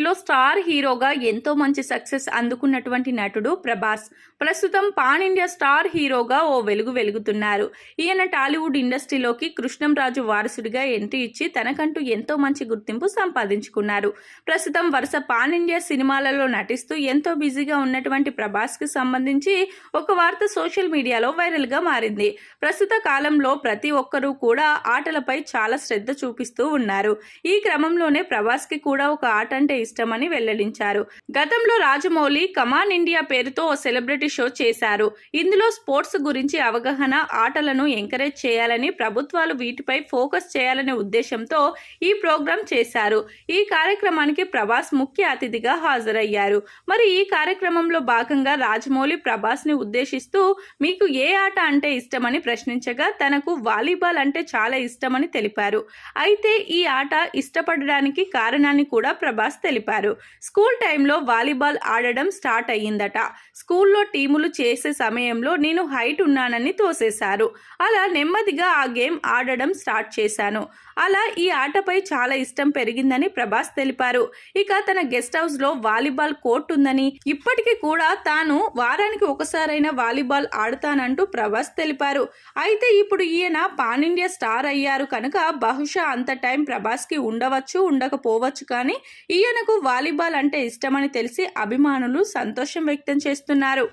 ఇండస్ట్రీలో స్టార్ హీరోగా ఎంతో మంచి సక్సెస్ అందుకున్నటువంటి నటుడు ప్రభాస్ ప్రస్తుతం పాన్ ఇండియా స్టార్ హీరోగా ఓ వెలుగు వెలుగుతున్నారు. ఈయన టాలీవుడ్ ఇండస్ట్రీలోకి కృష్ణంరాజు వారసుడిగా ఎంట్రీ ఇచ్చి తనకంటూ ఎంతో మంచి గుర్తింపు సంపాదించుకున్నారు. ప్రస్తుతం వరుస పాన్ ఇండియా సినిమాలలో నటిస్తూ ఎంతో బిజీగా ఉన్నటువంటి ప్రభాస్ కి సంబంధించి ఒక వార్త సోషల్ మీడియాలో వైరల్ గా మారింది. ప్రస్తుత కాలంలో ప్రతి ఒక్కరూ కూడా ఆటలపై చాలా శ్రద్ధ చూపిస్తూ ఉన్నారు. ఈ క్రమంలోనే ప్రభాస్ కి కూడా ఒక ఆట అంటే ఇష్టమని వెల్లడించారు. గతంలో రాజమౌళి కమాన్ ఇండియా పేరుతో ఓ సెలబ్రిటీ షో చేశారు. ఇందులో స్పోర్ట్స్ గురించి అవగాహన, ఆటలను ఎంకరేజ్ చేయాలని, ప్రభుత్వాలు వీటిపై ఫోకస్ చేయాలనే ఉద్దేశంతో ఈ ప్రోగ్రాం చేశారు. ఈ కార్యక్రమానికి ప్రభాస్ ముఖ్య అతిథిగా హాజరయ్యారు. మరి ఈ కార్యక్రమంలో భాగంగా రాజమౌళి ప్రభాస్ ని ఉద్దేశిస్తూ మీకు ఏ ఆట అంటే ఇష్టమని ప్రశ్నించగా తనకు వాలీబాల్ అంటే చాలా ఇష్టమని తెలిపారు. అయితే ఈ ఆట ఇష్టపడడానికి కారణాన్ని కూడా ప్రభాస్ తెలిపారు. స్కూల్ టైంలో వాలీబాల్ ఆడడం స్టార్ట్ అయ్యిందట. స్కూల్లో టీములు చేసే సమయంలో నేను హైట్ ఉన్నానని తోసేశారు. అలా నెమ్మదిగా ఆ గేమ్ ఆడడం స్టార్ట్ చేశాను. అలా ఈ ఆటపై చాలా ఇష్టం పెరిగిందని ప్రభాస్ తెలిపారు. ఇక తన గెస్ట్ హౌస్ లో వాలీబాల్ కోర్ట్ ఉందని, ఇప్పటికీ కూడా తాను వారానికి ఒకసారైనా వాలీబాల్ ఆడతానంటూ ప్రభాస్ తెలిపారు. అయితే ఇప్పుడు ఈయన పాన్ ఇండియా స్టార్ అయ్యారు కనుక బహుశా అంత టైం ప్రభాస్ కి ఉండవచ్చు, ఉండకపోవచ్చు. కానీ ఈయనకు వాలీబాల్ అంటే ఇష్టమని తెలిసి అభిమానులు సంతోషం వ్యక్తం చేస్తున్నారు.